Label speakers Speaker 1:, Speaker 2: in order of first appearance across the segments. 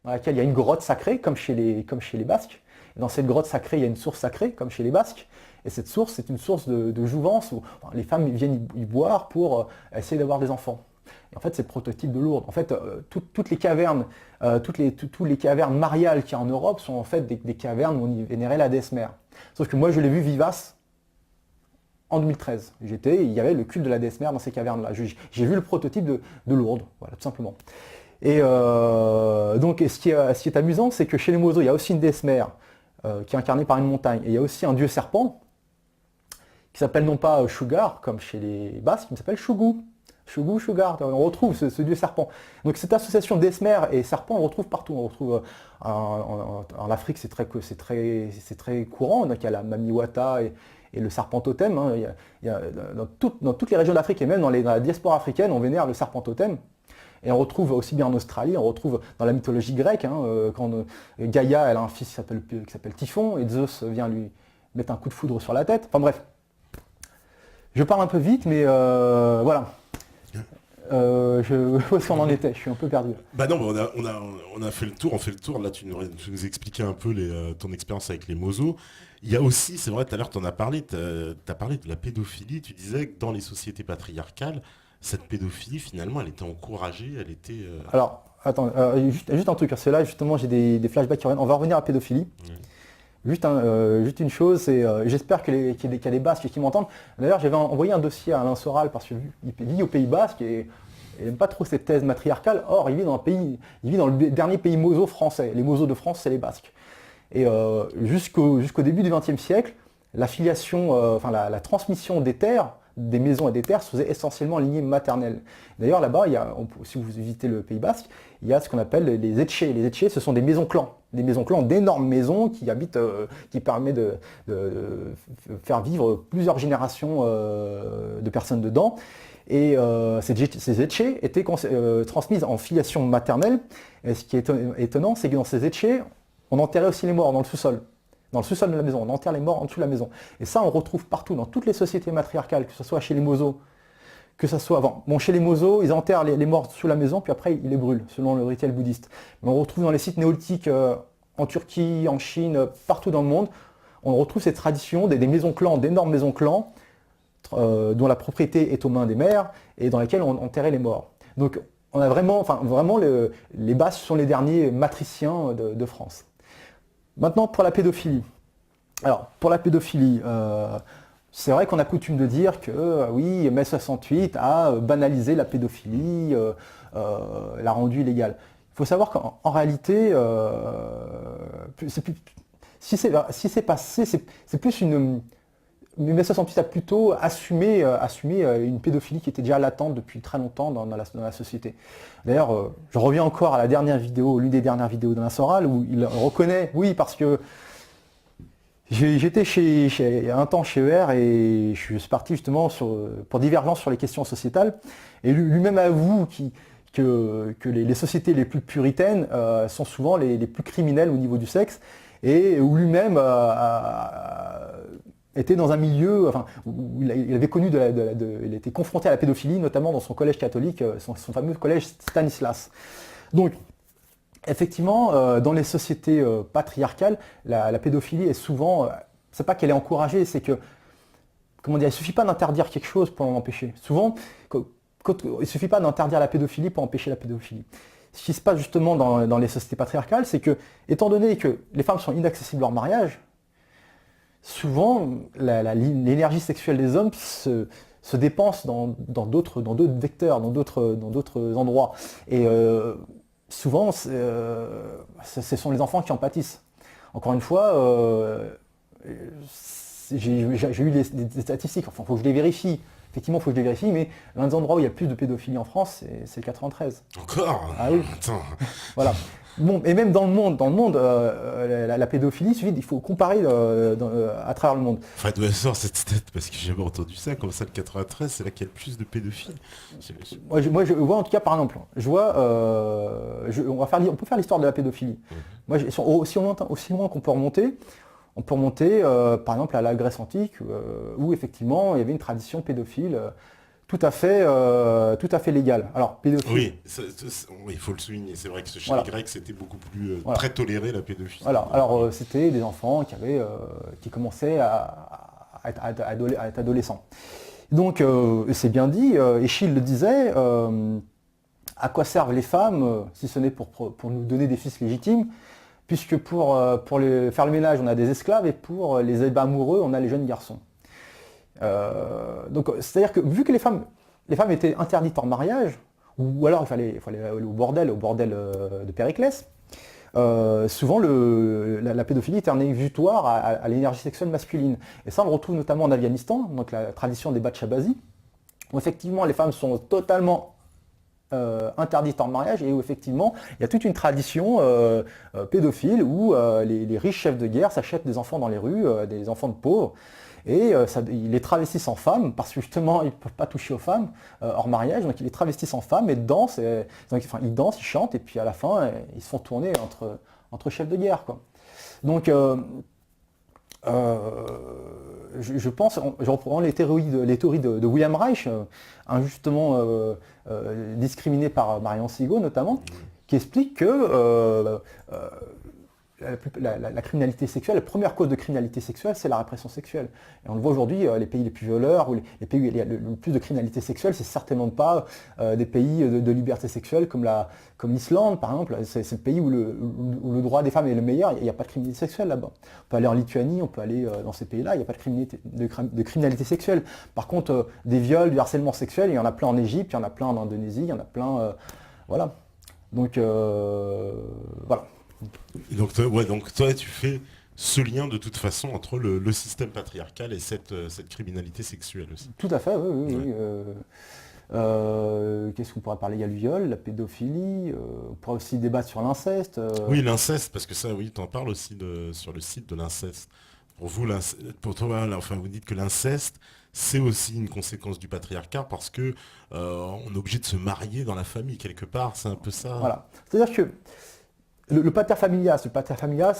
Speaker 1: dans laquelle il y a une grotte sacrée, comme chez les Basques. Et dans cette grotte sacrée, il y a une source sacrée, comme chez les Basques. Et cette source, c'est une source de jouvence où les femmes viennent y boire pour essayer d'avoir des enfants. Et en fait, c'est le prototype de Lourdes. En fait, toutes les cavernes, tous les cavernes mariales qu'il y a en Europe sont en fait des cavernes où on y vénérait la déesse mère. Sauf que moi, je l'ai vu vivace en 2013. Il y avait le culte de la déesse mère dans ces cavernes-là. J'ai vu le prototype de Lourdes, voilà, tout simplement. Et donc, ce qui est amusant, c'est que chez les Mosos, il y a aussi une déesse mère qui est incarnée par une montagne. Et il y a aussi un dieu serpent qui s'appelle non pas Sugar, comme chez les Basques, mais qui s'appelle Chougou. Chougou, Sugar, on retrouve ce dieu serpent. Donc cette association d'Esmer et serpent, on le retrouve partout. On le retrouve en Afrique, c'est très courant. Donc il y a la Mamiwata et le serpent totem. Hein. Dans toutes les régions d'Afrique et même dans la diaspora africaine, on vénère le serpent totem. Et on retrouve aussi bien en Australie, on retrouve dans la mythologie grecque, hein, quand Gaïa elle a un fils qui s'appelle Typhon, et Zeus vient lui mettre un coup de foudre sur la tête. Enfin bref, je parle un peu vite, mais voilà. Où est-ce qu'on en était? Je suis un peu perdu.
Speaker 2: Bah non, on a fait le tour, on fait le tour. Là, tu nous expliquais un peu ton expérience avec les Mosos. Il y a aussi, c'est vrai, tout à l'heure, tu en as parlé, t'as parlé de la pédophilie. Tu disais que dans les sociétés patriarcales, cette pédophilie, finalement, elle était encouragée, elle était...
Speaker 1: Alors, attends, juste un truc, parce que là, justement, j'ai des flashbacks qui reviennent. On va revenir à la pédophilie. Juste une chose, c'est j'espère qu'il y a des Basques qui m'entendent. D'ailleurs, j'avais envoyé un dossier à Alain Soral parce qu'il vit au Pays Basque et il n'aime pas trop cette thèse matriarcale. Or, il vit dans le dernier pays mozo français. Les mozos de France, c'est les Basques. Et jusqu'au début du XXe siècle, la filiation, la transmission des terres, des maisons et des terres se faisait essentiellement en lignée maternelle. D'ailleurs, là-bas, si vous visitez le Pays Basque, il y a ce qu'on appelle les etchés. Les etchés, ce sont des maisons clans. Des maisons clans, d'énormes maisons qui habitent, qui permettent de faire vivre plusieurs générations de personnes dedans. Et ces etchés étaient transmises en filiation maternelle. Et ce qui est étonnant, c'est que dans ces etchés, on enterrait aussi les morts dans le sous-sol. Dans le sous-sol de la maison, on enterre les morts en dessous de la maison. Et ça, on retrouve partout, dans toutes les sociétés matriarcales, que ce soit chez les Mosos, que ce soit avant. Bon, chez les Mosos, ils enterrent les morts sous la maison, puis après, ils les brûlent, selon le rituel bouddhiste. Mais on retrouve dans les sites néolithiques, en Turquie, en Chine, partout dans le monde, on retrouve cette tradition des maisons clans, d'énormes maisons clans, dont la propriété est aux mains des mères, et dans lesquelles on enterrait les morts. Donc, on a vraiment les Basques sont les derniers matriciens de France. Maintenant, pour la pédophilie. Alors, pour la pédophilie, c'est vrai qu'on a coutume de dire que, oui, mai 68 a banalisé la pédophilie, l'a rendue illégale. Il faut savoir qu'en réalité, si c'est passé, c'est plus une... Mai 68 a plutôt assumé une pédophilie qui était déjà latente depuis très longtemps dans la société. D'ailleurs, je reviens encore à l'une des dernières vidéos d'Alain Soral, où il reconnaît, oui, parce que j'étais un temps chez ER et je suis parti justement pour divergence sur les questions sociétales. Et lui-même avoue que les sociétés les plus puritaines sont souvent les plus criminelles au niveau du sexe, et où lui-même était dans un milieu, où il avait connu, il était confronté à la pédophilie, notamment dans son collège catholique, son fameux collège Stanislas. Donc, effectivement, dans les sociétés patriarcales, la pédophilie est souvent, c'est pas qu'elle est encouragée, c'est que, comment dire, il suffit pas d'interdire quelque chose pour l'empêcher. Souvent, il suffit pas d'interdire la pédophilie pour empêcher la pédophilie. Ce qui se passe justement dans les sociétés patriarcales, c'est que, étant donné que les femmes sont inaccessibles hors mariage, souvent, l'énergie sexuelle des hommes se dépense dans d'autres vecteurs, dans d'autres endroits. Et souvent, ce sont les enfants qui en pâtissent. Encore une fois, j'ai eu des statistiques, il faut que je les vérifie. Effectivement, il faut que je les vérifie, mais l'un des endroits où il y a plus de pédophilie en France, c'est le 93.
Speaker 2: Encore?
Speaker 1: Ah oui.
Speaker 2: Attends.
Speaker 1: Voilà. Bon, et même dans le monde, la pédophilie, il faut comparer à travers le monde.
Speaker 2: Enfin, d'où elle sort cette stat? Parce que j'ai jamais entendu ça. Comme ça, le 93, c'est là qu'il y a le plus de pédophiles.
Speaker 1: Moi, je vois en tout cas, par exemple, je vois, on peut faire l'histoire de la pédophilie. Moi, aussi loin qu'on peut remonter, par exemple à la Grèce antique, où effectivement il y avait une tradition pédophile. tout à fait légal. Alors, pédophilie.
Speaker 2: Oui, oui, il faut le souligner. C'est vrai que chez les Grecs, c'était beaucoup plus très toléré la pédophilie.
Speaker 1: Voilà. Alors, c'était des enfants qui commençaient à être adolescents. Donc, c'est bien dit, Échille le disait, à quoi servent les femmes, si ce n'est pour nous donner des fils légitimes, puisque pour faire le ménage, on a des esclaves, et pour les ébats amoureux, on a les jeunes garçons. Donc, c'est-à-dire que vu que les femmes étaient interdites en mariage, ou alors il fallait aller au bordel de Périclès, souvent la pédophilie était un exutoire à l'énergie sexuelle masculine. Et ça, on le retrouve notamment en Afghanistan, donc la tradition des Bachabazi, où effectivement les femmes sont totalement interdites en mariage et où effectivement il y a toute une tradition pédophile où les riches chefs de guerre s'achètent des enfants dans les rues, des enfants de pauvres, et ils les travestissent en femmes parce que justement ils ne peuvent pas toucher aux femmes hors mariage, donc ils les travestissent en femmes et dansent, ils dansent, ils chantent, et puis à la fin ils se font tourner entre chefs de guerre, quoi. Donc je pense, je reprends les théories de William Reich, injustement discriminé par Marion Sigaud notamment, qui explique que la criminalité sexuelle, la première cause de criminalité sexuelle, c'est la répression sexuelle. Et on le voit aujourd'hui, les pays les plus violeurs, ou les pays où il y a le plus de criminalité sexuelle, c'est certainement pas des pays de liberté sexuelle comme l'Islande, par exemple. C'est le pays où le droit des femmes est le meilleur, il n'y a pas de criminalité sexuelle là-bas. On peut aller en Lituanie, on peut aller dans ces pays-là, il n'y a pas de criminalité sexuelle. Par contre, des viols, du harcèlement sexuel, il y en a plein en Égypte, il y en a plein en Indonésie, il y en a plein... voilà. Donc, voilà.
Speaker 2: Donc toi, tu fais ce lien de toute façon entre le système patriarcal et cette criminalité sexuelle aussi.
Speaker 1: Tout à fait, oui. Qu'est-ce qu'on pourrait parler? Il y a le viol, la pédophilie, on pourrait aussi débattre sur l'inceste.
Speaker 2: Oui, l'inceste, parce que ça, oui, tu en parles aussi sur le site de l'inceste. Pour vous, pour toi, enfin, vous dites que l'inceste, c'est aussi une conséquence du patriarcat parce que on est obligé de se marier dans la famille quelque part, c'est un peu ça.
Speaker 1: Voilà. C'est-à-dire que le pater familias,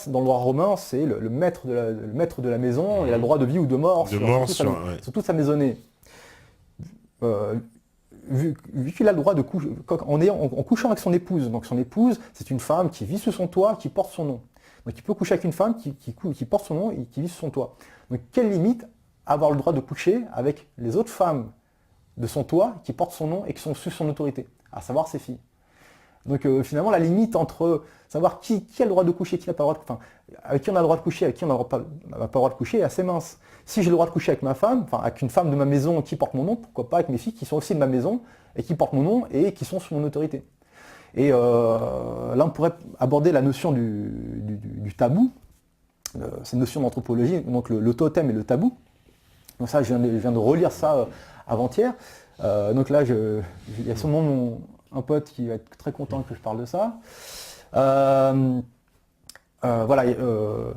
Speaker 1: dans le droit romain, c'est le maître de la maison, il a le droit de vie ou de mort sur toute sa maisonnée. Vu qu'il a le droit de coucher, en couchant avec son épouse, donc son épouse, c'est une femme qui vit sous son toit, qui porte son nom. Donc il peut coucher avec une femme qui porte son nom et qui vit sous son toit. Donc quelle limite avoir le droit de coucher avec les autres femmes de son toit qui portent son nom et qui sont sous son autorité, à savoir ses filles. Donc finalement, la limite entre savoir qui a le droit de coucher, qui n'a pas le droit de, avec qui on a le droit de coucher, avec qui on n'a pas le droit de coucher est assez mince. Si j'ai le droit de coucher avec ma femme, avec une femme de ma maison qui porte mon nom, pourquoi pas avec mes filles qui sont aussi de ma maison et qui portent mon nom et qui sont sous mon autorité. Et là, on pourrait aborder la notion du tabou, c'est une notion d'anthropologie, donc le totem et le tabou. Donc ça, je viens de relire ça avant-hier. Donc là, il y a sûrement un pote qui va être très content que je parle de ça. Voilà,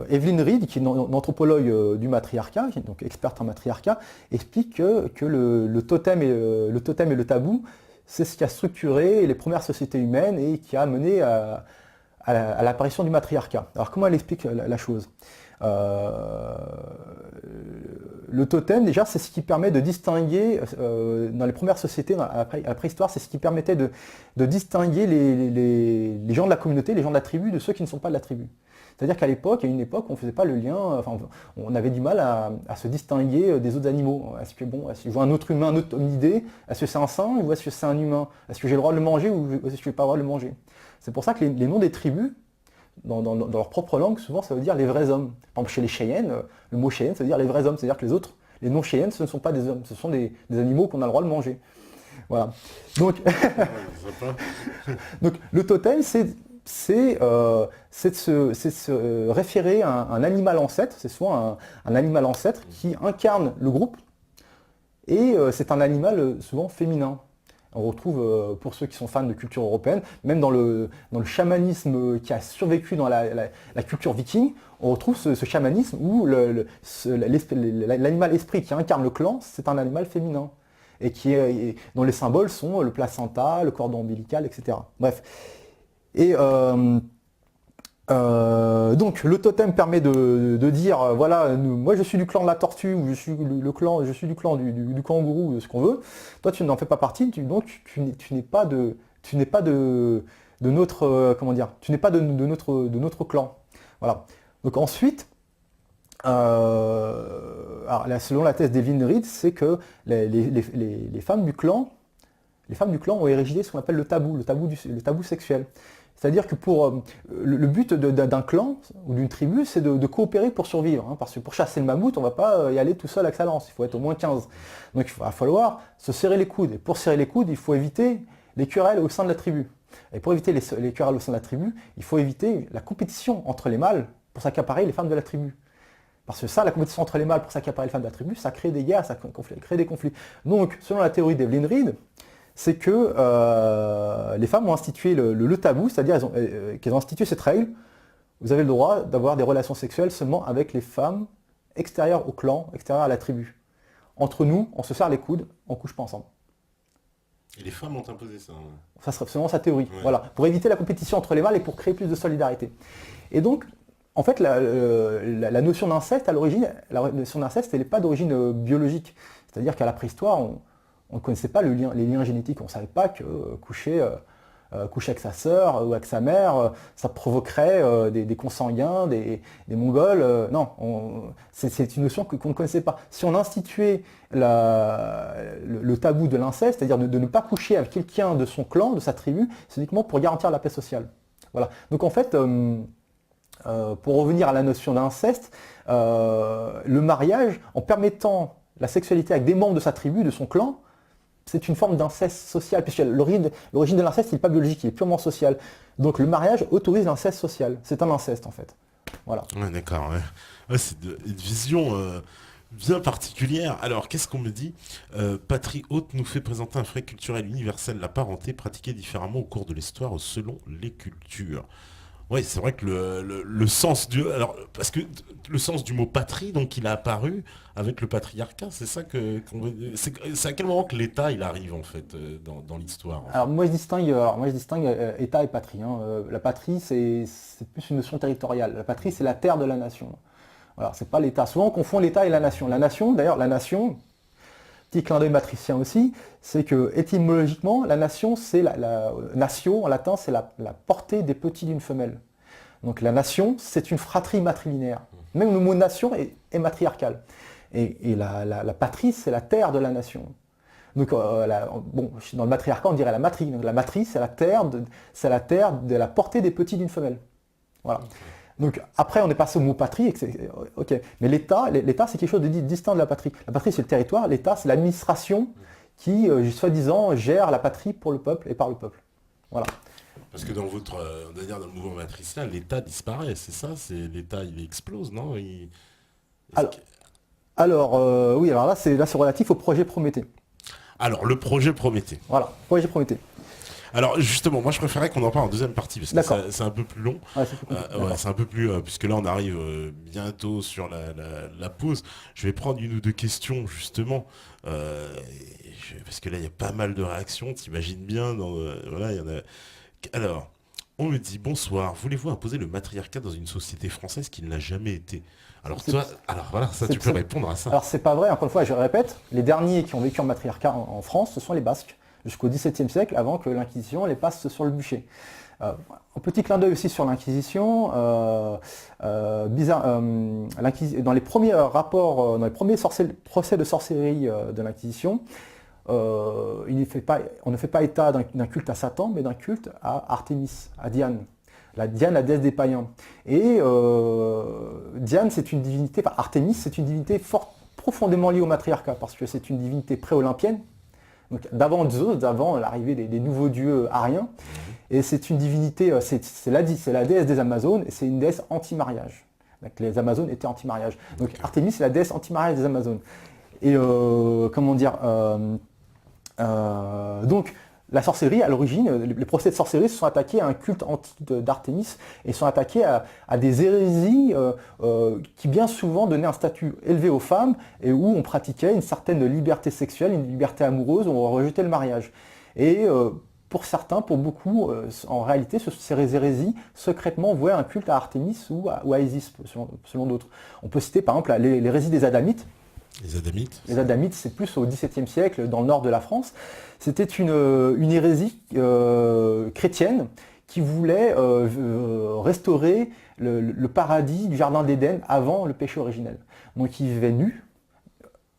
Speaker 1: Evelyn Reed, qui est une anthropologue du matriarcat, donc experte en matriarcat, explique que le totem et le tabou, c'est ce qui a structuré les premières sociétés humaines et qui a mené à l'apparition du matriarcat. Alors comment elle explique la chose? Le totem, déjà, c'est ce qui permet de distinguer, dans les premières sociétés, à la préhistoire, c'est ce qui permettait de distinguer les gens de la communauté, les gens de la tribu, de ceux qui ne sont pas de la tribu. C'est-à-dire qu'à l'époque, il y a une époque, on ne faisait pas le lien, on avait du mal à se distinguer des autres animaux. Est-ce que je vois un autre humain, un autre hominidé, est-ce que c'est un singe ou est-ce que c'est un humain? Est-ce que j'ai le droit de le manger ou est-ce que je n'ai pas le droit de le manger? C'est pour ça que les noms des tribus, dans leur propre langue, souvent ça veut dire les vrais hommes. Par exemple, chez les Cheyennes, le mot Cheyenne, ça veut dire les vrais hommes. C'est-à-dire que les noms Cheyennes, ce ne sont pas des hommes, ce sont des animaux qu'on a le droit de manger. Voilà. Donc, donc le totem, c'est de se référer à un animal ancêtre, c'est souvent un animal ancêtre qui incarne le groupe, et c'est un animal souvent féminin. On retrouve, pour ceux qui sont fans de culture européenne, même dans le chamanisme qui a survécu dans la culture viking, on retrouve ce chamanisme où l'animal esprit qui incarne le clan, c'est un animal féminin, et dont les symboles sont le placenta, le cordon ombilical, etc. Bref. Et Donc le totem permet de dire voilà, moi je suis du clan de la tortue ou je suis du clan du kangourou, ce qu'on veut. Toi tu n'en fais pas partie, donc tu n'es pas de notre comment dire, tu n'es pas de notre clan. Voilà. Donc ensuite, alors, selon la thèse d'Evelyn Reed, c'est que les femmes du clan ont érigé ce qu'on appelle le tabou sexuel. C'est-à-dire que le but d'un clan ou d'une tribu, c'est de coopérer pour survivre. Hein, parce que pour chasser le mammouth, on ne va pas y aller tout seul avec sa lance, il faut être au moins 15. Donc il va falloir se serrer les coudes. Et pour serrer les coudes, il faut éviter les querelles au sein de la tribu. Et pour éviter les querelles au sein de la tribu, il faut éviter la compétition entre les mâles pour s'accaparer les femmes de la tribu. Parce que ça, la compétition entre les mâles pour s'accaparer les femmes de la tribu, ça crée des guerres, ça crée des conflits. Donc, selon la théorie d'Evelyn Reed, c'est que les femmes ont institué le tabou, c'est-à-dire qu'elles ont institué cette règle. Vous avez le droit d'avoir des relations sexuelles seulement avec les femmes extérieures au clan, extérieures à la tribu. Entre nous, on se serre les coudes, on ne couche pas ensemble.
Speaker 2: Et les femmes ont imposé ça.
Speaker 1: Ça serait selon sa théorie. Ouais. Voilà, pour éviter la compétition entre les mâles et pour créer plus de solidarité. Et donc, en fait, la notion d'inceste, à l'origine, la notion d'inceste, elle n'est pas d'origine biologique. C'est-à-dire qu'à la préhistoire, on ne connaissait pas les liens génétiques. On ne savait pas que coucher avec sa sœur ou avec sa mère, ça provoquerait des consanguins, des Mongols. Non, c'est une notion qu'on ne connaissait pas. Si on instituait le tabou de l'inceste, c'est-à-dire de ne pas coucher avec quelqu'un de son clan, de sa tribu, c'est uniquement pour garantir la paix sociale. Voilà. Donc en fait, pour revenir à la notion d'inceste, le mariage, en permettant la sexualité avec des membres de sa tribu, de son clan, c'est une forme d'inceste social, puisque l'origine de l'inceste n'est pas biologique, il est purement social. Donc le mariage autorise l'inceste social. C'est un inceste en fait. Voilà.
Speaker 2: Ouais, d'accord. Ouais. Ouais, c'est une vision bien particulière. Alors, qu'est-ce qu'on me dit Patrie Haute nous fait présenter un fait culturel universel, la parenté pratiquée différemment au cours de l'histoire selon les cultures. Oui, c'est vrai que le sens du... Alors, parce que le sens du mot patrie, donc il a apparu avec le patriarcat, c'est ça c'est à quel moment que l'État, il arrive en fait dans l'histoire
Speaker 1: Alors moi je distingue État et patrie. Hein. La patrie, c'est plus une notion territoriale. La patrie, c'est la terre de la nation. Voilà, c'est pas l'État. Souvent on confond l'État et la nation. La nation, d'ailleurs, petit clin d'œil matricien aussi, c'est que étymologiquement, la nation, c'est natio en latin, c'est la portée des petits d'une femelle. Donc la nation, c'est une fratrie matrilinéaire. Même le mot nation est matriarcal. Et la patrie, c'est la terre de la nation. Donc dans le matriarcat, on dirait la matrie. Donc la matrie, c'est la terre de la portée des petits d'une femelle. Voilà. Donc après, on est passé au mot patrie, ok. Mais l'État, c'est quelque chose de distinct de la patrie. La patrie, c'est le territoire, l'État, c'est l'administration qui, soi-disant, gère la patrie pour le peuple et par le peuple. Voilà.
Speaker 2: Parce que dans le mouvement matricien, l'État disparaît, c'est ça, l'État, il explose, non
Speaker 1: oui, alors là, c'est relatif au projet Prométhée.
Speaker 2: Alors, le projet Prométhée.
Speaker 1: Voilà, projet Prométhée.
Speaker 2: Alors justement, moi je préférais qu'on en parle en deuxième partie parce que c'est un peu plus long.
Speaker 1: Ouais,
Speaker 2: c'est un peu plus puisque là on arrive bientôt sur la pause. Je vais prendre une ou deux questions justement parce que là il y a pas mal de réactions. T'imagines bien voilà, il y en a. Alors, on me dit bonsoir. Voulez-vous imposer le matriarcat dans une société française qui ne l'a jamais été? Alors toi, voilà, ça tu peux répondre à ça.
Speaker 1: Alors c'est pas vrai. Encore une fois, je répète, les derniers qui ont vécu en matriarcat en France, ce sont les Basques. Jusqu'au XVIIe siècle, avant que l'Inquisition les passe sur le bûcher. Un petit clin d'œil aussi sur l'Inquisition. Dans les premiers rapports, dans les premiers procès de sorcellerie de l'Inquisition, on ne fait pas état d'un culte à Satan, mais d'un culte à Artémis, à Diane. Diane, la déesse des païens. Et Diane, c'est une divinité, Artémis, c'est une divinité profondément liée au matriarcat, parce que c'est une divinité pré-olympienne. Donc d'avant Zeus, d'avant l'arrivée des nouveaux dieux ariens. Et c'est une divinité, c'est la déesse des Amazones, et c'est une déesse anti-mariage. Donc les Amazones étaient anti-mariage. Donc Artémis, c'est la déesse anti-mariage des Amazones. Et donc la sorcellerie, à l'origine, les procès de sorcellerie se sont attaqués à un culte d'Artémis et sont attaqués à des hérésies qui bien souvent donnaient un statut élevé aux femmes et où on pratiquait une certaine liberté sexuelle, une liberté amoureuse, où on rejetait le mariage. Et pour certains, pour beaucoup, en réalité, ces hérésies secrètement vouaient un culte à Artémis ou à Isis, selon d'autres. On peut citer par exemple l'hérésie des Adamites.
Speaker 2: Les Adamites.
Speaker 1: Les Adamites, c'est plus au XVIIe siècle, dans le nord de la France. C'était une hérésie chrétienne qui voulait restaurer le paradis du jardin d'Éden avant le péché originel. Donc ils vivaient nus,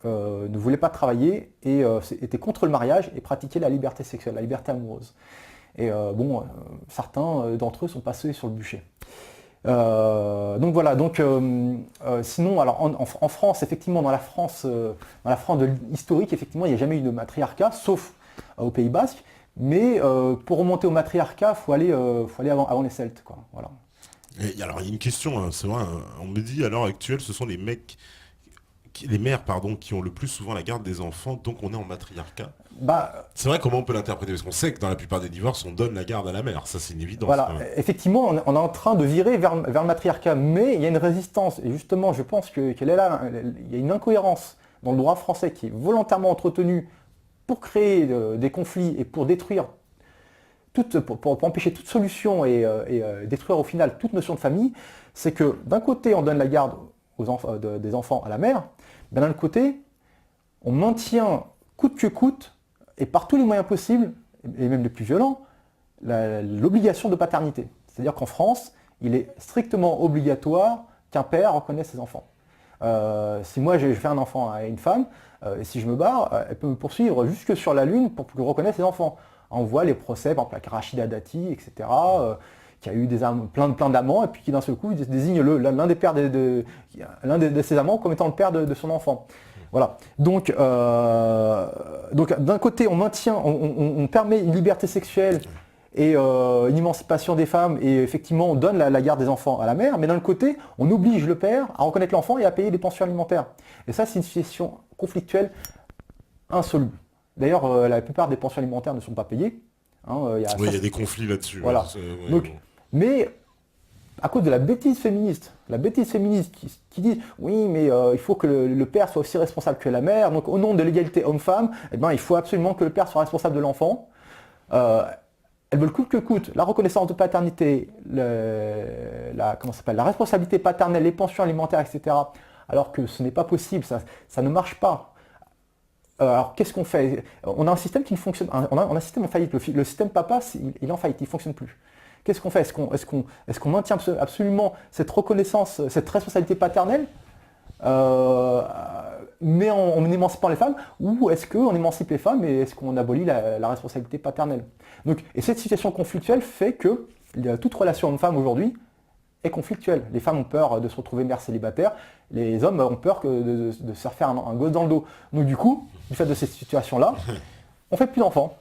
Speaker 1: ne voulaient pas travailler et étaient contre le mariage et pratiquaient la liberté sexuelle, la liberté amoureuse. Et certains d'entre eux sont passés sur le bûcher. Donc voilà, sinon, alors en France, effectivement, dans la France historique, effectivement, il n'y a jamais eu de matriarcat, sauf au Pays Basque, mais pour remonter au matriarcat, il faut aller avant les Celtes, quoi. Voilà.
Speaker 2: Et alors il y a une question, hein, c'est vrai, hein, on me dit à l'heure actuelle, ce sont les mères qui ont le plus souvent la garde des enfants, donc on est en matriarcat. C'est vrai, comment on peut l'interpréter? Parce qu'on sait que dans la plupart des divorces, on donne la garde à la mère, ça c'est une évidence.
Speaker 1: Voilà, effectivement, on est en train de virer vers le matriarcat, mais il y a une résistance, et justement, je pense qu'elle est là, il y a une incohérence dans le droit français qui est volontairement entretenue pour créer des conflits et pour détruire, pour empêcher toute solution et détruire au final toute notion de famille. C'est que d'un côté, on donne la garde des enfants à la mère, mais d'un autre côté, on maintient coûte que coûte, et par tous les moyens possibles, et même les plus violents, l'obligation de paternité. C'est-à-dire qu'en France, il est strictement obligatoire qu'un père reconnaisse ses enfants. Si moi je fais un enfant à une femme, et si je me barre, elle peut me poursuivre jusque sur la Lune pour que je reconnaisse ses enfants. On voit les procès, par exemple avec Rachida Dati, etc., qui a eu plein d'amants, et puis qui d'un seul coup désigne l'un des pères l'un de ses amants comme étant le père de son enfant. Voilà. Donc d'un côté, on permet une liberté sexuelle et une émancipation des femmes, et effectivement, on donne la garde des enfants à la mère, mais d'un autre côté, on oblige le père à reconnaître l'enfant et à payer des pensions alimentaires. Et ça, c'est une situation conflictuelle insoluble. D'ailleurs, la plupart des pensions alimentaires ne sont pas payées.
Speaker 2: Il y a des conflits là-dessus.
Speaker 1: Voilà. Mais à cause de la bêtise féministe qui dit oui, mais il faut que le père soit aussi responsable que la mère, donc au nom de l'égalité homme-femme, il faut absolument que le père soit responsable de l'enfant. Elles veulent coûte que coûte la reconnaissance de paternité, la responsabilité paternelle, les pensions alimentaires, etc. Alors que ce n'est pas possible, ça ne marche pas. Alors qu'est-ce qu'on fait? On a un système qui ne fonctionne, on a un système en faillite. Le système papa, il est en faillite, il ne fonctionne plus. Qu'est-ce qu'on fait? Est-ce qu'on maintient absolument cette reconnaissance, cette responsabilité paternelle, mais en émancipant les femmes, ou est-ce qu'on émancipe les femmes et est-ce qu'on abolit la responsabilité paternelle? Et cette situation conflictuelle fait que toute relation homme-femme aujourd'hui est conflictuelle. Les femmes ont peur de se retrouver mères célibataires, les hommes ont peur de se faire un gosse dans le dos. Donc du coup, du fait de cette situation-là, on ne fait plus d'enfants.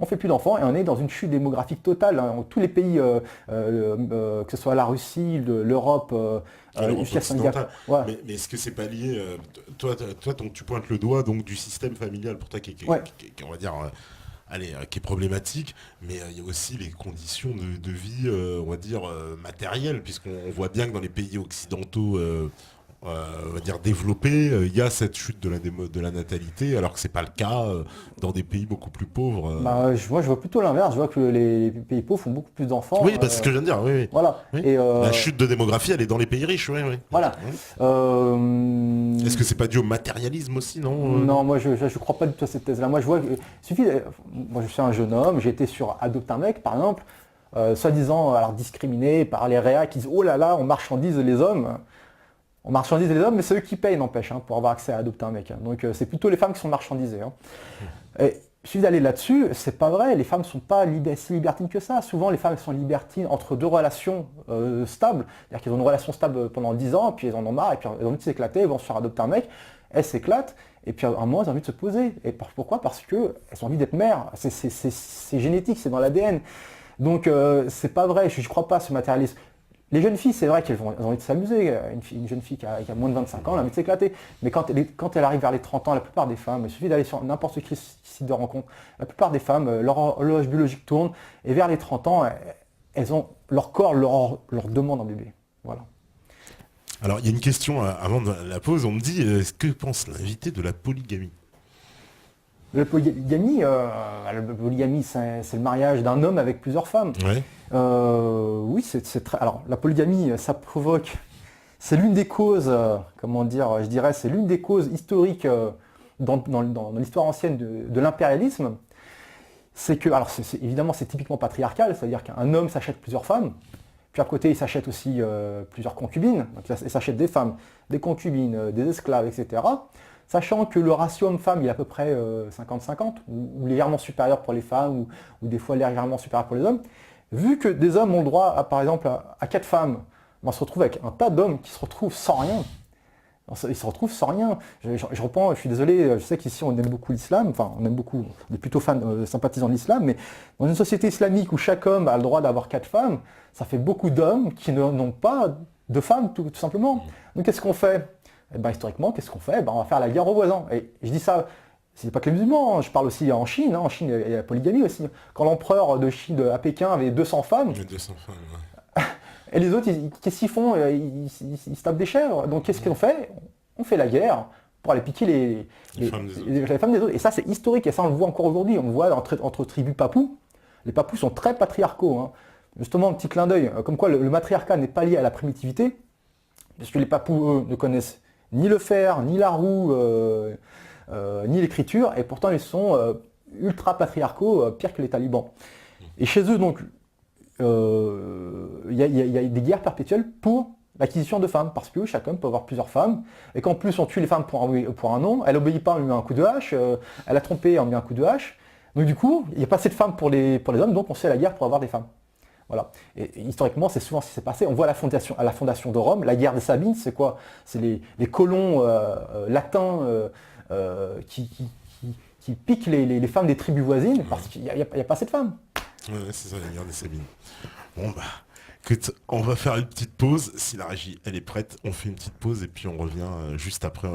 Speaker 1: On ne fait plus d'enfants et on est dans une chute démographique totale. Tous les pays, que ce soit la Russie, l'Europe,
Speaker 2: ouais. Mais est-ce que c'est pas lié, toi tu pointes le doigt donc du système familial pour toi qui on va dire, qui est problématique, mais il y a aussi les conditions de vie, on va dire, matérielles, puisqu'on voit bien que dans les pays occidentaux, on va dire développés, il y a cette chute de la natalité, alors que c'est pas le cas dans des pays beaucoup plus pauvres.
Speaker 1: Moi je vois plutôt l'inverse, je vois que les pays pauvres font beaucoup plus d'enfants.
Speaker 2: Oui, c'est ce que je viens de dire, oui.
Speaker 1: Voilà.
Speaker 2: Oui. Et la chute de démographie, elle est dans les pays riches, oui.
Speaker 1: Voilà.
Speaker 2: Est-ce que c'est pas dû au matérialisme aussi, non?
Speaker 1: Non, moi je crois pas du tout à cette thèse-là. Moi je vois, moi je suis un jeune homme, j'ai été sur Adopte un mec par exemple, soi-disant discriminé par les réa qui disent oh là là, on marchandise les hommes. On marchandise les hommes, mais c'est eux qui payent, n'empêche, pour avoir accès à Adopter un mec. Donc c'est plutôt les femmes qui sont marchandisées. Et il suffit d'aller là-dessus, c'est pas vrai, les femmes ne sont pas si libertines que ça. Souvent les femmes sont libertines entre deux relations stables, c'est-à-dire qu'elles ont une relation stable pendant 10 ans, puis elles en ont marre, et puis elles ont envie de s'éclater, elles vont se faire adopter un mec, elles s'éclatent, et puis à un moment elles ont envie de se poser. Et pourquoi? Parce qu'elles ont envie d'être mères, c'est génétique, c'est dans l'ADN. Donc c'est pas vrai, je ne crois pas à ce matérialisme. Les jeunes filles, c'est vrai qu'elles ont envie de s'amuser. Une jeune fille qui a moins de 25 ans, elle a envie de s'éclater. Mais quand elle arrive vers les 30 ans, la plupart des femmes, il suffit d'aller sur n'importe quel site de rencontre, la plupart des femmes, leur horloge biologique tourne, et vers les 30 ans, leur corps leur demande un bébé. Voilà.
Speaker 2: Alors, il y a une question avant la pause. On me dit, que pense l'invité de la polygamie?
Speaker 1: La polygamie, c'est le mariage d'un homme avec plusieurs femmes.
Speaker 2: Ouais.
Speaker 1: Oui, c'est très. Alors, la polygamie, ça provoque. C'est l'une des causes, comment dire, je dirais, c'est l'une des causes historiques dans l'histoire ancienne de l'impérialisme. C'est que, alors, évidemment, c'est typiquement patriarcal, c'est-à-dire qu'un homme s'achète plusieurs femmes, puis à côté, il s'achète aussi plusieurs concubines, donc il s'achète des femmes, des concubines, des esclaves, etc. Sachant que le ratio homme-femme, il est à peu près 50-50, ou légèrement supérieur pour les femmes, ou des fois légèrement supérieur pour les hommes. Vu que des hommes ont le droit, par exemple, à 4 femmes, on se retrouve avec un tas d'hommes qui se retrouvent sans rien. Ils se retrouvent sans rien. Je reprends, je suis désolé, je sais qu'ici on aime beaucoup l'islam, enfin on aime beaucoup, on est plutôt sympathisants de l'islam, mais dans une société islamique où chaque homme a le droit d'avoir 4 femmes, ça fait beaucoup d'hommes qui n'ont pas de femmes tout simplement. Donc qu'est-ce qu'on fait? Historiquement, qu'est-ce qu'on fait? On va faire la guerre aux voisins. Et je dis ça, c'est pas que les musulmans, je parle aussi en Chine, en Chine il y a la polygamie aussi. Quand l'empereur de Chine à Pékin avait 200 femmes,
Speaker 2: 200 femmes, ouais.
Speaker 1: Et les autres, qu'est-ce qu'ils font? Ils se tapent des chèvres. Donc qu'est-ce qu'on fait? On fait la guerre pour aller piquer les femmes des autres. Et ça, c'est historique. Et ça, on le voit encore aujourd'hui. On le voit entre tribus papous. Les papous sont très patriarcaux. Hein. Justement, un petit clin d'œil. Comme quoi, le matriarcat n'est pas lié à la primitivité. Parce que les papous, eux, ne connaissent ni le fer, ni la roue, ni l'écriture. Et pourtant, ils sont ultra patriarcaux, pire que les talibans. Et chez eux, donc, il y a des guerres perpétuelles pour l'acquisition de femmes, parce que chaque homme peut avoir plusieurs femmes, et qu'en plus on tue les femmes pour un nom, elle obéit pas, on lui met un coup de hache, elle a trompé, on lui met un coup de hache, donc du coup, il n'y a pas assez de femmes pour les hommes, donc on se fait la guerre pour avoir des femmes. Voilà. Et historiquement, c'est souvent ce qui s'est passé. On voit à la fondation de Rome, la guerre des Sabines, c'est quoi? C'est les colons latins qui piquent les femmes des tribus voisines, parce qu'il n'y a pas assez de femmes.
Speaker 2: Ouais, c'est ça, la guerre des Sabines. Bon bah, écoute, on va faire une petite pause. Si la régie, elle est prête, on fait une petite pause et puis on revient juste après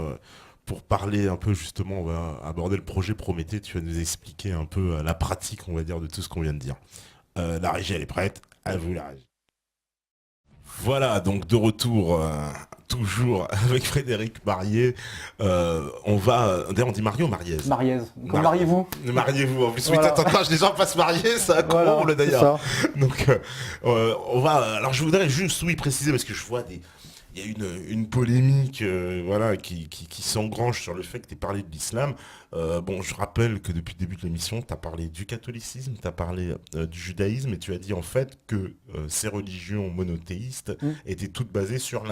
Speaker 2: pour parler un peu justement, on va aborder le projet Prométhée. Tu vas nous expliquer un peu la pratique, on va dire, de tout ce qu'on vient de dire. La régie, elle est prête. À vous la régie. Voilà, donc de retour, toujours avec Frédéric Mariez. On va... D'ailleurs, on dit Mariez ou Mariez?
Speaker 1: Mariez. Mariez-vous.
Speaker 2: Mariez-vous. En plus,
Speaker 1: Voilà.
Speaker 2: oui, t'attends, les gens pas se marier, ça
Speaker 1: Voilà,
Speaker 2: comble
Speaker 1: c'est
Speaker 2: d'ailleurs.
Speaker 1: ça.
Speaker 2: Donc, on va... Alors, je voudrais juste, oui, préciser, parce que je vois des... Il y a une polémique voilà, qui s'engrange sur le fait que tu aies parlé de l'islam. Bon, je rappelle que depuis le début de l'émission, tu as parlé du catholicisme, tu as parlé du judaïsme, et tu as dit en fait que ces religions monothéistes étaient toutes basées sur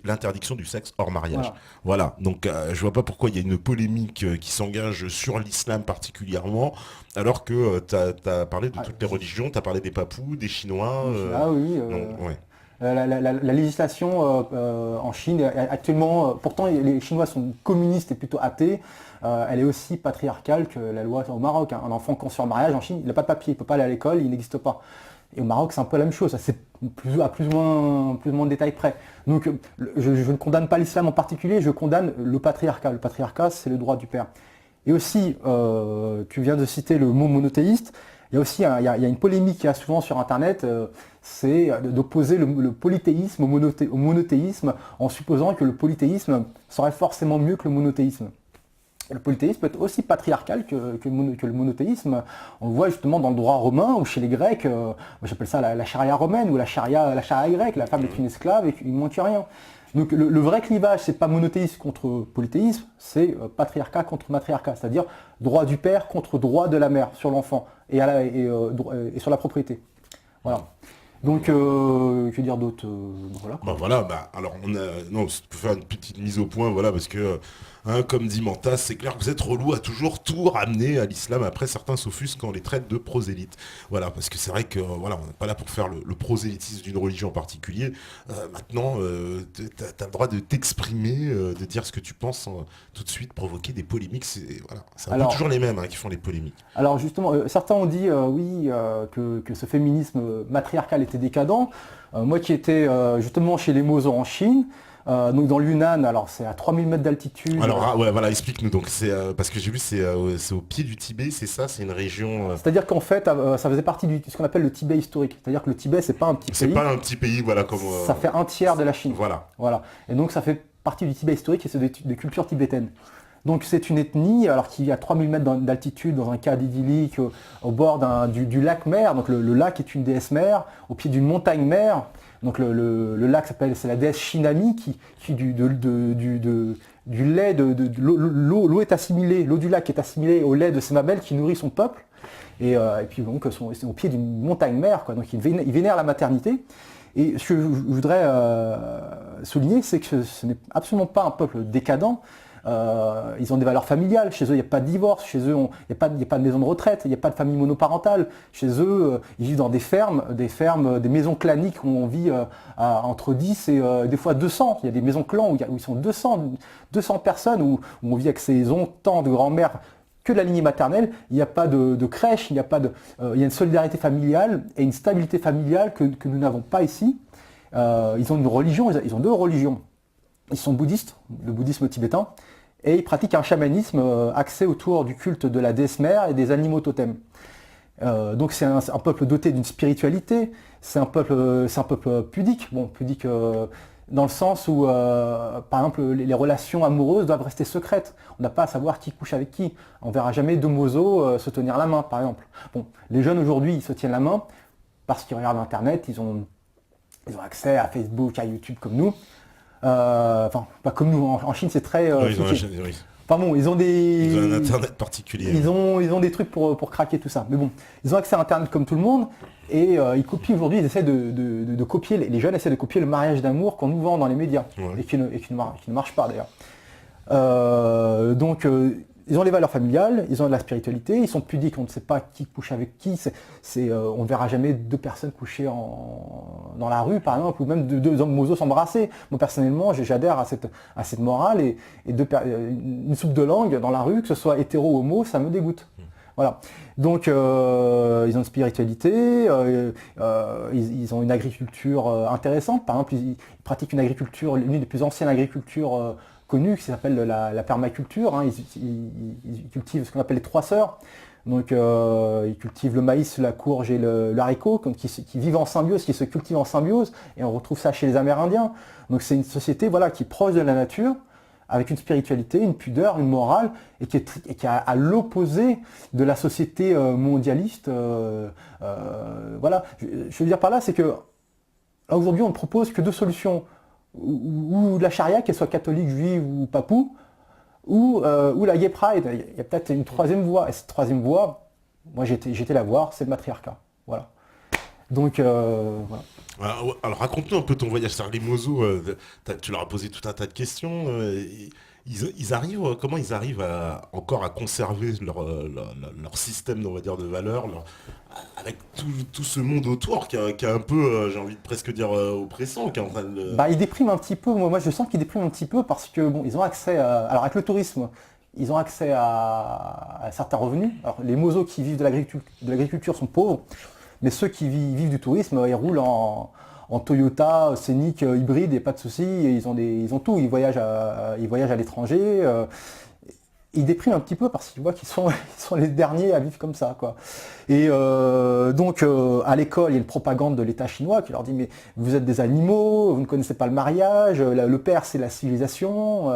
Speaker 2: l'interdiction du sexe hors mariage. Voilà, donc je vois pas pourquoi il y a une polémique qui s'engage sur l'islam particulièrement, alors que tu as parlé de toutes les religions, tu as parlé des papous, des Chinois.
Speaker 1: Ah oui.
Speaker 2: Donc, ouais.
Speaker 1: La législation en Chine, actuellement, pourtant les Chinois sont communistes et plutôt athées, elle est aussi patriarcale que la loi au Maroc. Hein. Un enfant conscient en mariage en Chine, il n'a pas de papier, il ne peut pas aller à l'école, il n'existe pas. Et au Maroc, c'est un peu la même chose, c'est à plus ou moins de détails près. Donc je ne condamne pas l'islam en particulier, je condamne le patriarcat. Le patriarcat, c'est le droit du père. Et aussi, tu viens de citer le mot monothéiste. Il y a aussi il y a une polémique qu'il y a souvent sur Internet, c'est d'opposer le polythéisme au monothéisme en supposant que le polythéisme serait forcément mieux que le monothéisme. Le polythéisme peut être aussi patriarcal que le monothéisme. On le voit justement dans le droit romain ou chez les Grecs, j'appelle ça la charia romaine ou la charia grecque, la femme est une esclave et il ne manque rien. Donc le vrai clivage, c'est pas monothéisme contre polythéisme, c'est patriarcat contre matriarcat, c'est-à-dire droit du père contre droit de la mère sur l'enfant et sur la propriété. Voilà. Donc, que dire d'autre voilà,
Speaker 2: alors non, tu peux faire une petite mise au point, voilà, parce que, comme dit Mantas, c'est clair que vous êtes relou à toujours tout ramener à l'islam. Après, certains s'offusquent quand on les traite de prosélytes. Voilà, parce que c'est vrai que, voilà, on n'est pas là pour faire le prosélytisme d'une religion en particulier. Maintenant, t'as le droit de t'exprimer, de dire ce que tu penses, sans tout de suite provoquer des polémiques. C'est un peu toujours les mêmes qui font les polémiques.
Speaker 1: Alors justement, certains ont dit, que ce féminisme matriarcal était décadent. Moi qui étais justement chez les Mozo en Chine, donc dans l'Yunnan, alors c'est à 3000 mètres d'altitude.
Speaker 2: Alors voilà, explique-nous donc, c'est parce que j'ai vu c'est au pied du Tibet, c'est ça, c'est une région...
Speaker 1: C'est-à-dire qu'en fait, ça faisait partie de ce qu'on appelle le Tibet historique. C'est-à-dire que le Tibet, c'est pas un petit pays.
Speaker 2: C'est pas un petit pays, voilà, comme...
Speaker 1: Ça fait un tiers de la Chine.
Speaker 2: Voilà.
Speaker 1: Et donc ça fait partie du Tibet historique et c'est des cultures tibétaines. Donc c'est une ethnie alors qui est à 3000 mètres d'altitude dans un cadre idyllique au bord du lac mère. Donc le lac est une déesse mère, au pied d'une montagne mère. Donc le lac c'est la déesse Shinami qui du lait l'eau est assimilée, l'eau du lac est assimilée au lait de ces mamelles qui nourrit son peuple. Et puis donc c'est au pied d'une montagne mère, quoi. Donc il vénère la maternité. Et ce que je voudrais souligner, c'est que ce n'est absolument pas un peuple décadent. Ils ont des valeurs familiales, chez eux il n'y a pas de divorce, chez eux il n'y a pas de maison de retraite, il n'y a pas de famille monoparentale, chez eux ils vivent dans des fermes, des maisons claniques où on vit entre 10 et des fois 200, il y a des maisons clans où ils sont 200 personnes, où on vit avec ces onctans de grand-mère que de la lignée maternelle, il n'y a pas de crèche, il y a une solidarité familiale et une stabilité familiale que nous n'avons pas ici. Ils ont une religion, ils ont deux religions. Ils sont bouddhistes, le bouddhisme tibétain, et ils pratiquent un chamanisme axé autour du culte de la déesse mère et des animaux totems. Donc c'est un peuple doté d'une spiritualité, c'est un peuple pudique, pudique dans le sens où, par exemple, les relations amoureuses doivent rester secrètes. On n'a pas à savoir qui couche avec qui. On ne verra jamais deux mozos se tenir la main, par exemple. Bon, les jeunes aujourd'hui, ils se tiennent la main parce qu'ils regardent Internet, ils ont accès à Facebook, à YouTube comme nous. Enfin, pas comme nous, en Chine c'est très...
Speaker 2: oui.
Speaker 1: Enfin bon, ils ont
Speaker 2: un Internet particulier.
Speaker 1: Ils ont des trucs pour craquer tout ça. Mais bon, ils ont accès à Internet comme tout le monde. Et ils copient aujourd'hui, ils essaient de copier, les jeunes essaient de copier le mariage d'amour qu'on nous vend dans les médias. Ouais. Et qui ne marche pas d'ailleurs. Donc ils ont les valeurs familiales, ils ont de la spiritualité, ils sont pudiques, on ne sait pas qui couche avec qui. On ne verra jamais deux personnes coucher dans la rue, par exemple, ou même deux hommes mozos s'embrasser. Moi, personnellement, j'adhère à cette morale, et une soupe de langue dans la rue, que ce soit hétéro ou homo, ça me dégoûte. Voilà. Donc, ils ont une spiritualité, ils ont une agriculture intéressante. Par exemple, ils pratiquent une agriculture, l'une des plus anciennes agricultures connue, qui s'appelle la permaculture. Ils cultivent ce qu'on appelle les trois sœurs. Donc ils cultivent le maïs, la courge et le haricot, qui vivent en symbiose, qui se cultivent en symbiose, et on retrouve ça chez les Amérindiens. Donc c'est une société qui est proche de la nature, avec une spiritualité, une pudeur, une morale, et qui est à l'opposé de la société mondialiste. Voilà. Je veux dire par là, c'est que là, aujourd'hui on ne propose que deux solutions. Ou la charia, qu'elle soit catholique, juive ou papou, ou la gay pride. Il y a peut-être une troisième voie. Et cette troisième voie, moi j'étais la voir, c'est le matriarcat. Voilà. Donc, voilà.
Speaker 2: Alors raconte-nous un peu ton voyage. Les mozos, tu leur as posé tout un tas de questions. Comment ils arrivent encore à conserver leur système, on va dire, de valeurs, avec tout ce monde autour qui est un peu, j'ai envie de presque dire, oppressant, qui est en train de...
Speaker 1: Ils dépriment un petit peu. Moi je sens qu'ils dépriment un petit peu parce que ils ont accès alors avec le tourisme, ils ont accès à certains revenus. Alors les mozos qui vivent de l'agriculture sont pauvres, mais ceux qui vivent du tourisme, ils roulent en Toyota, Scénic, hybride, et pas de soucis, ils ont tout, ils voyagent à l'étranger. Ils dépriment un petit peu parce qu'ils voient qu'ils sont les derniers à vivre comme ça, quoi. Et donc à l'école, il y a une propagande de l'État chinois qui leur dit mais vous êtes des animaux, vous ne connaissez pas le mariage, le père c'est la civilisation.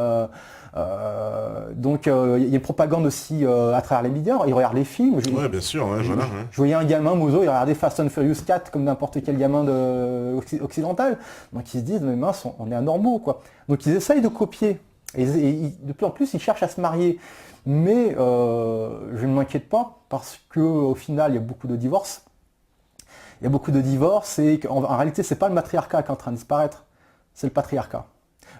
Speaker 1: Donc il y a une propagande aussi à travers les médias, ils regardent les films.
Speaker 2: Ouais, bien sûr, ouais, voilà.
Speaker 1: Je voyais un gamin mozo, il regardait Fast and Furious 4 comme n'importe quel gamin occidental. Donc ils se disent mais mince, on est anormaux, quoi. Donc ils essayent de copier. Et de plus en plus, ils cherchent à se marier. Mais je ne m'inquiète pas parce qu'au final, il y a beaucoup de divorces. Il y a beaucoup de divorces et en réalité, c'est pas le matriarcat qui est en train de disparaître, c'est le patriarcat.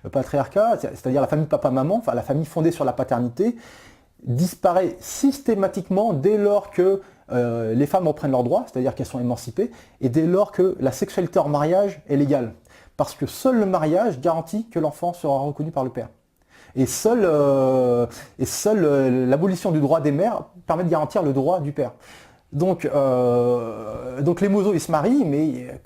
Speaker 1: Le patriarcat, c'est-à-dire la famille papa-maman, enfin la famille fondée sur la paternité, disparaît systématiquement dès lors que les femmes reprennent leurs droits, c'est-à-dire qu'elles sont émancipées, et dès lors que la sexualité en mariage est légale. Parce que seul le mariage garantit que l'enfant sera reconnu par le père. Et seule l'abolition du droit des mères permet de garantir le droit du père. Donc les mozos ils se marient, mais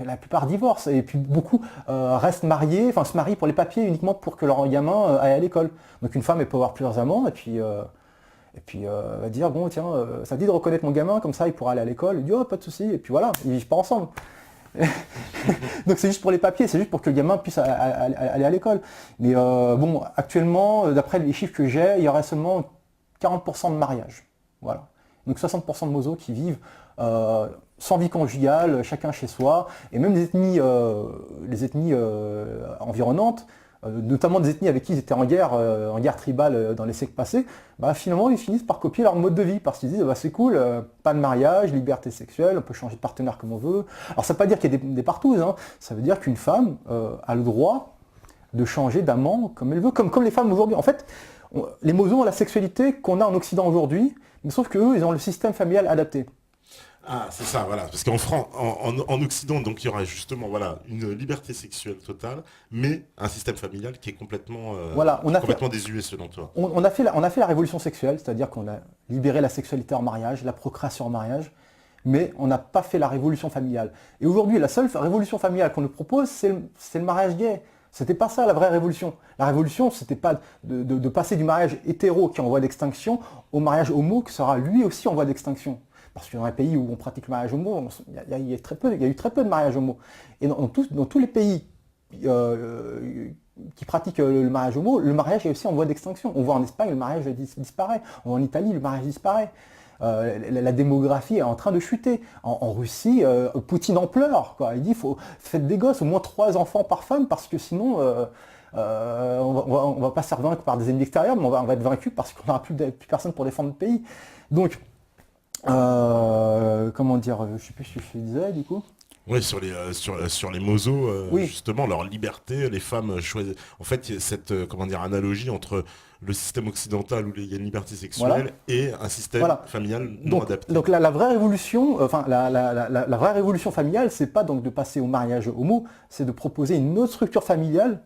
Speaker 1: la plupart divorcent. Et puis beaucoup restent mariés, enfin se marient pour les papiers uniquement pour que leur gamin aille à l'école. Donc une femme elle peut avoir plusieurs amants et puis va dire bon tiens, ça dit de reconnaître mon gamin, comme ça il pourra aller à l'école. Il dit oh pas de souci, et puis voilà, ils vivent pas ensemble. Donc c'est juste pour les papiers, c'est juste pour que le gamin puisse aller à l'école. Mais bon, actuellement, d'après les chiffres que j'ai, il y aurait seulement 40% de mariages. Voilà. Donc 60% de mozos qui vivent sans vie conjugale, chacun chez soi, et même les ethnies environnantes, notamment des ethnies avec qui ils étaient en guerre tribale dans les siècles passés, bah, finalement ils finissent par copier leur mode de vie, parce qu'ils disent bah, c'est cool, pas de mariage, liberté sexuelle, on peut changer de partenaire comme on veut. Alors ça ne veut pas dire qu'il y a des partouzes, hein. Ça veut dire qu'une femme a le droit de changer d'amant comme elle veut, comme les femmes aujourd'hui. En fait, les mozos ont la sexualité qu'on a en Occident aujourd'hui, mais sauf qu'eux, ils ont le système familial adapté.
Speaker 2: Ah, c'est ça, voilà. Parce qu'en France, en Occident, donc il y aura justement voilà, une liberté sexuelle totale, mais un système familial qui est complètement,
Speaker 1: Voilà,
Speaker 2: complètement désuet selon toi.
Speaker 1: On a fait la révolution sexuelle, c'est-à-dire qu'on a libéré la sexualité en mariage, la procréation en mariage, mais on n'a pas fait la révolution familiale. Et aujourd'hui, la seule révolution familiale qu'on nous propose, c'est le mariage gay. C'était pas ça la vraie révolution. La révolution, c'était pas de passer du mariage hétéro qui est en voie d'extinction au mariage homo qui sera lui aussi en voie d'extinction. Parce que dans les pays où on pratique le mariage homo, il y a eu très peu de mariage homo. Et dans tous les pays qui pratiquent le mariage homo, le mariage est aussi en voie d'extinction. On voit en Espagne, le mariage disparaît. On voit en Italie, le mariage disparaît. La démographie est en train de chuter. En Russie, Poutine en pleure, quoi. Il dit faites des gosses, au moins 3 enfants par femme, parce que sinon on va pas se faire vaincre par des ennemis extérieurs, mais on va être vaincu parce qu'on n'aura plus personne pour défendre le pays. Donc, comment dire, je sais plus ce que je disais du coup.
Speaker 2: Oui, sur les mozos,
Speaker 1: Oui.
Speaker 2: justement, leur liberté, les femmes choisissent. En fait, il y a cette comment dire, analogie entre le système occidental où il y a une liberté sexuelle
Speaker 1: Voilà.
Speaker 2: et un système
Speaker 1: Voilà.
Speaker 2: familial non adapté.
Speaker 1: Donc la vraie révolution, la vraie révolution familiale, c'est pas donc de passer au mariage homo, c'est de proposer une autre structure familiale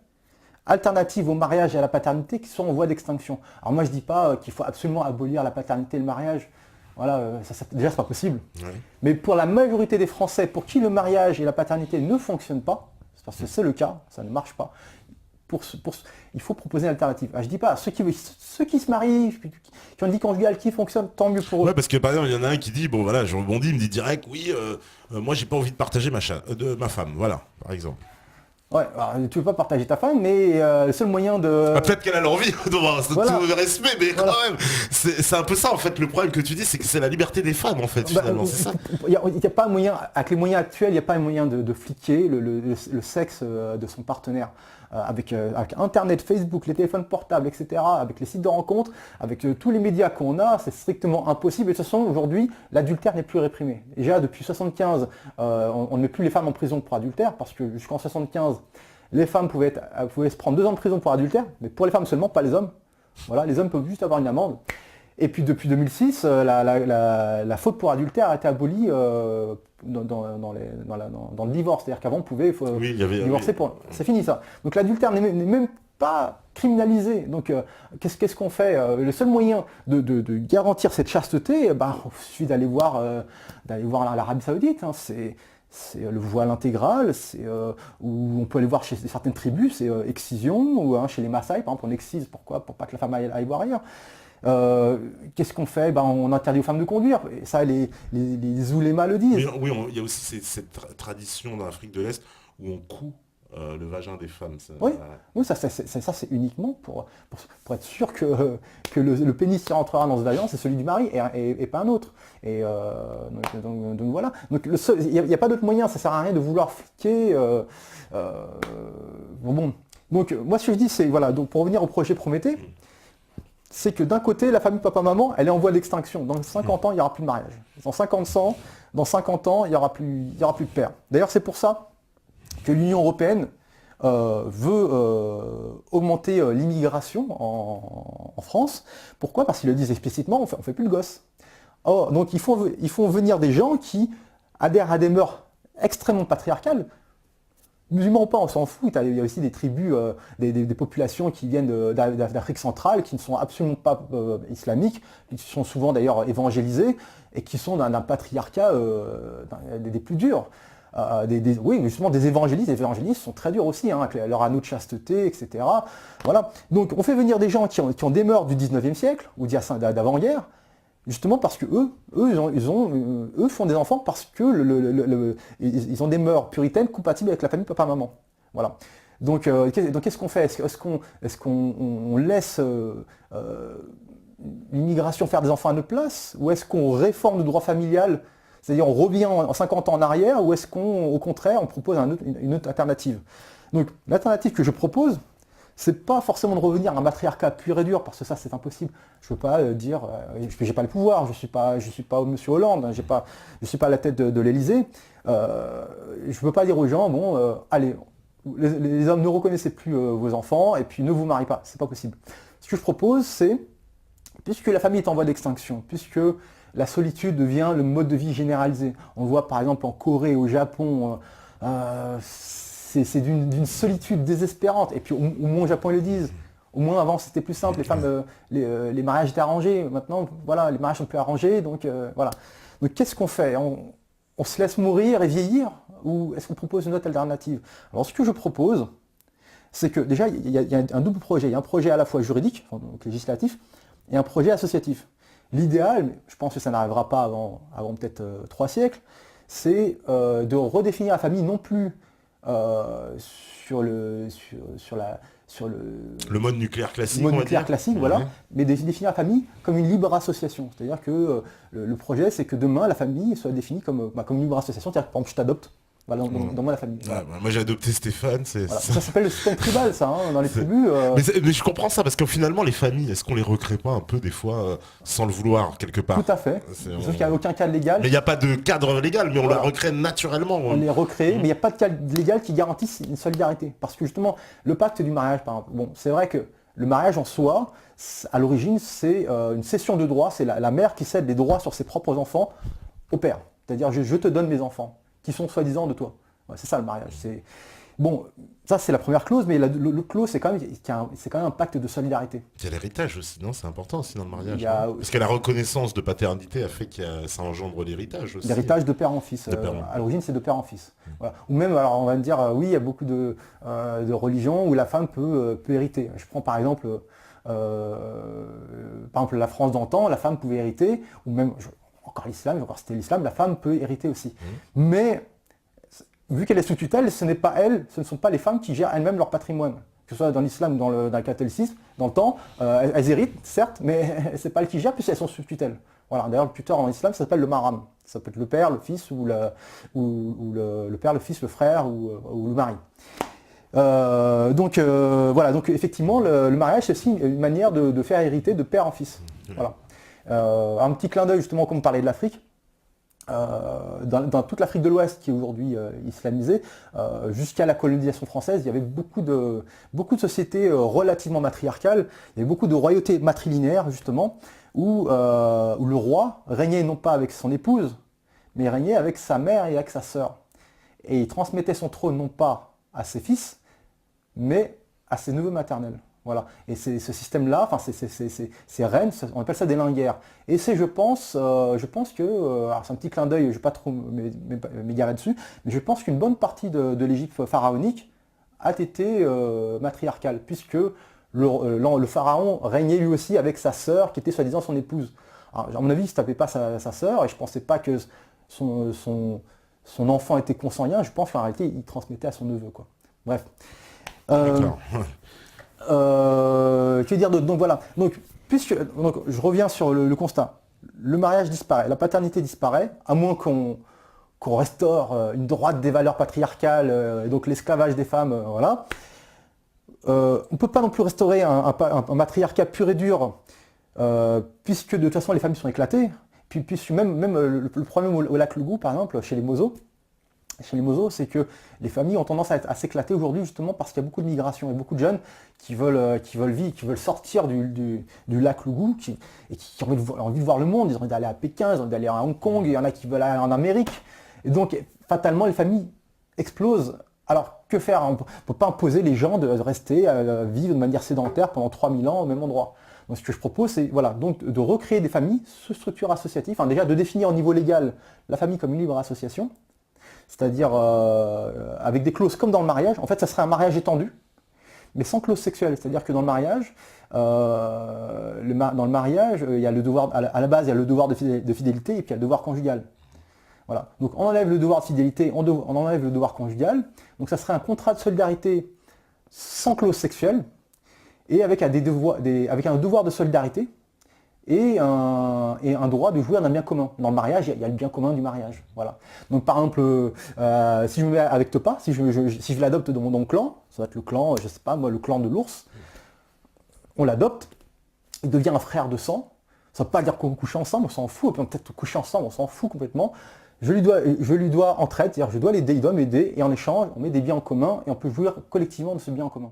Speaker 1: alternative au mariage et à la paternité qui sont en voie d'extinction. Alors moi je dis pas qu'il faut absolument abolir la paternité et le mariage. Voilà, déjà c'est pas possible. Ouais. Mais pour la majorité des Français, pour qui le mariage et la paternité ne fonctionnent pas, parce que c'est le cas, ça ne marche pas, il faut proposer une alternative. Je dis pas, ceux qui se marient, qui ont une vie conjugale qui fonctionne, tant mieux pour eux.
Speaker 2: Ouais, parce que par exemple, il y en a un qui dit, bon voilà, je rebondis, il me dit direct, oui, moi j'ai pas envie de partager ma femme, voilà, par exemple.
Speaker 1: Ouais, alors, tu veux pas partager ta femme, mais le seul moyen de...
Speaker 2: Ah, peut-être qu'elle a l'envie de
Speaker 1: voilà.
Speaker 2: tout respect, mais voilà. Quand même, c'est un peu ça en fait, le problème que tu dis, c'est que c'est la liberté des femmes en fait, finalement, c'est ça.
Speaker 1: Il n'y a pas moyen, avec les moyens actuels, il n'y a pas moyen de fliquer le sexe de son partenaire. Avec Internet, Facebook, les téléphones portables, etc., avec les sites de rencontres, avec tous les médias qu'on a, c'est strictement impossible. Et de toute façon, aujourd'hui, l'adultère n'est plus réprimé. Déjà, depuis 1975, on ne met plus les femmes en prison pour adultère, parce que jusqu'en 1975, les femmes pouvaient se prendre 2 ans de prison pour adultère, mais pour les femmes seulement, pas les hommes. Voilà, les hommes peuvent juste avoir une amende. Et puis depuis 2006, la faute pour adultère a été abolie dans le divorce. C'est-à-dire qu'avant on pouvait divorcer pour... C'est fini ça. Donc l'adultère n'est même pas criminalisé. Donc qu'est-ce qu'on fait? Le seul moyen de garantir cette chasteté, il suffit d'aller voir l'Arabie Saoudite. Hein. C'est le voile intégral, où on peut aller voir chez certaines tribus, c'est excision, ou chez les Maasai, par exemple, on excise. Pourquoi? Pour pas que la femme aille voir ailleurs. Qu'est-ce qu'on fait? On interdit aux femmes de conduire. Et ça, les oulémas le disent.
Speaker 2: Mais, oui, il y a aussi cette tradition dans l'Afrique de l'Est où on coud le vagin des femmes.
Speaker 1: Oui, ça c'est uniquement pour être sûr que le pénis qui rentrera dans ce vagin, c'est celui du mari et pas un autre. Et donc voilà. Donc il n'y a pas d'autre moyen, ça sert à rien de vouloir fliquer. Donc moi ce que je dis, c'est voilà, donc pour revenir au projet Prométhée, c'est que d'un côté, la famille papa-maman, elle est en voie d'extinction. Dans 50 ans, il n'y aura plus de mariage. Dans 50 ans, il n'y aura plus de père. D'ailleurs, c'est pour ça que l'Union européenne veut augmenter l'immigration en France. Pourquoi? Parce qu'ils le disent explicitement, on fait plus le gosse. Donc il faut venir des gens qui adhèrent à des mœurs extrêmement patriarcales. Musulmans ou pas, on s'en fout. Il y a aussi des tribus, des populations qui viennent d'Afrique centrale, qui ne sont absolument pas islamiques, qui sont souvent d'ailleurs évangélisées, et qui sont d'un patriarcat des plus durs. Oui, justement, des évangélistes. Les évangélistes sont très durs aussi, avec leur anneau de chasteté, etc. Voilà. Donc on fait venir des gens qui ont des mœurs du 19e siècle, ou d'avant-guerre, Justement parce que eux font des enfants parce que ils ont des mœurs puritaines compatibles avec la famille papa-maman. Voilà. Donc qu'est-ce qu'on fait? Est-ce qu'on laisse l'immigration faire des enfants à notre place? Ou est-ce qu'on réforme le droit familial? C'est-à-dire on revient en 50 ans en arrière? Ou est-ce qu'au contraire on propose une autre alternative? Donc l'alternative que je propose, c'est pas forcément de revenir à un matriarcat pur et dur, parce que ça c'est impossible. Je peux pas dire, j'ai pas le pouvoir, je suis pas Monsieur Hollande, hein, je suis pas à la tête de l'Élysée. Je peux pas dire aux gens, bon, allez, les hommes ne reconnaissez plus vos enfants et puis ne vous mariez pas, c'est pas possible. Ce que je propose, c'est, puisque la famille est en voie d'extinction, puisque la solitude devient le mode de vie généralisé, on le voit par exemple en Corée, au Japon. C'est d'une solitude désespérante. Et puis au moins au Japon ils le disent. Au moins avant c'était plus simple, les femmes, les mariages étaient arrangés. Maintenant voilà, les mariages sont plus arrangés. Donc voilà. Donc qu'est-ce qu'on fait? On se laisse mourir et vieillir? Ou est-ce qu'on propose une autre alternative? Alors ce que je propose, c'est que déjà il y a un double projet. Il y a un projet à la fois juridique, donc législatif, et un projet associatif. L'idéal, mais je pense que ça n'arrivera pas avant peut-être 3 siècles, c'est de redéfinir la famille non plus sur le
Speaker 2: mode nucléaire classique,
Speaker 1: voilà, mais définir la famille comme une libre association. C'est-à-dire que le projet, c'est que demain, la famille soit définie comme une libre association. C'est-à-dire que, par exemple, je t'adopte dans moi la famille.
Speaker 2: Voilà. Moi j'ai adopté Stéphane.
Speaker 1: Voilà. Ça s'appelle le système tribal, ça, hein, dans les tribus.
Speaker 2: Mais je comprends ça, parce que finalement, les familles, est-ce qu'on les recrée pas un peu des fois sans le vouloir, quelque part?
Speaker 1: Tout à fait. Sauf qu'il n'y a aucun cadre légal.
Speaker 2: Mais il n'y a pas de cadre légal, mais on la recrée naturellement.
Speaker 1: On les recrée, mais il n'y a pas de cadre légal qui garantisse une solidarité. Parce que justement, le pacte du mariage, par exemple, bon, c'est vrai que le mariage en soi, à l'origine, c'est une cession de droits. C'est la mère qui cède les droits sur ses propres enfants au père. C'est-à-dire, je te donne mes enfants, qui sont soi-disant de toi. Ouais, c'est ça le mariage. Bon, ça c'est la première clause, mais le clause c'est quand même un pacte de solidarité.
Speaker 2: Il y a l'héritage aussi, non? C'est important aussi dans le mariage. Parce
Speaker 1: Parce
Speaker 2: que la reconnaissance de paternité a fait que ça engendre l'héritage aussi.
Speaker 1: L'héritage de père en fils. À l'origine c'est de père en fix. Voilà. Ou même, alors on va me dire, oui, il y a beaucoup de religions où la femme peut hériter. Je prends par exemple la France d'antan, la femme pouvait hériter, ou même, encore c'était l'islam, la femme peut hériter aussi. Mais vu qu'elle est sous tutelle, ce ne sont pas les femmes qui gèrent elles-mêmes leur patrimoine. Que ce soit dans l'islam ou dans le catholicisme, dans le temps, elles héritent, certes, mais c'est pas elles qui gèrent puisqu'elles sont sous tutelle. Voilà. D'ailleurs, le tuteur en islam, ça s'appelle le maram. Ça peut être le père, le fils, ou le père, le fils, le frère, ou le mari. Voilà. Donc effectivement, le mariage, c'est aussi une manière de faire hériter de père en fils. Voilà. Un petit clin d'œil, justement, comme on parlait de l'Afrique. Dans toute l'Afrique de l'Ouest qui est aujourd'hui islamisée, jusqu'à la colonisation française, il y avait beaucoup de sociétés relativement matriarcales, il y avait beaucoup de royautés matrilinéaires justement, où le roi régnait non pas avec son épouse, mais il régnait avec sa mère et avec sa sœur. Et il transmettait son trône non pas à ses fils, mais à ses neveux maternels. Voilà. Et ce système-là, ces reines, on appelle ça des linguères. Et c'est, je pense que, alors c'est un petit clin d'œil, je ne vais pas trop m'égarer dessus, mais je pense qu'une bonne partie de l'Égypte pharaonique a été matriarcale, puisque le pharaon régnait lui aussi avec sa sœur, qui était soi-disant son épouse. Alors, à mon avis, il ne se tapait pas sa sœur, et je ne pensais pas que son enfant était consanguin, je pense qu'en réalité, il transmettait à son neveu, quoi. Bref. Que dire d'autre? Donc voilà. Donc je reviens sur le constat. Le mariage disparaît, la paternité disparaît, à moins qu'on restaure une droite des valeurs patriarcales, et donc l'esclavage des femmes, voilà. On ne peut pas non plus restaurer un matriarcat pur et dur, puisque de toute façon les familles sont éclatées. Puisque même le problème au lac Lougou, par exemple, chez les Mozos, c'est que les familles ont tendance à s'éclater aujourd'hui justement parce qu'il y a beaucoup de migration et beaucoup de jeunes qui veulent vivre, qui veulent sortir du lac Lougou et qui ont envie de voir le monde, ils ont envie d'aller à Pékin, ils ont envie d'aller à Hong Kong, il y en a qui veulent aller en Amérique. Et donc fatalement les familles explosent. Alors que faire? On ne peut pas imposer les gens de rester vivre de manière sédentaire pendant 3000 ans au même endroit. Donc ce que je propose, c'est voilà, donc de recréer des familles sous structure associative, enfin, déjà de définir au niveau légal la famille comme une libre association. C'est-à-dire avec des clauses comme dans le mariage. En fait, ça serait un mariage étendu, mais sans clause sexuelle. C'est-à-dire que dans le mariage, il y a le devoir, à la base, il y a le devoir de fidélité et puis il y a le devoir conjugal. Voilà. Donc on enlève le devoir de fidélité, on enlève le devoir conjugal. Donc ça serait un contrat de solidarité sans clause sexuelle et avec un devoir de solidarité et un droit de jouir d'un bien commun. Dans le mariage, il y a le bien commun du mariage. Voilà. Donc par exemple, si je me mets avec Topa, si je l'adopte dans mon clan, ça va être le clan, je sais pas moi, le clan de l'ours, on l'adopte, il devient un frère de sang. Ça ne veut pas dire qu'on couche ensemble, on s'en fout, on peut peut-être coucher ensemble, on s'en fout complètement. Je lui dois entraide, c'est-à-dire je dois l'aider, il doit m'aider, et en échange, on met des biens en commun et on peut jouir collectivement de ce bien en commun.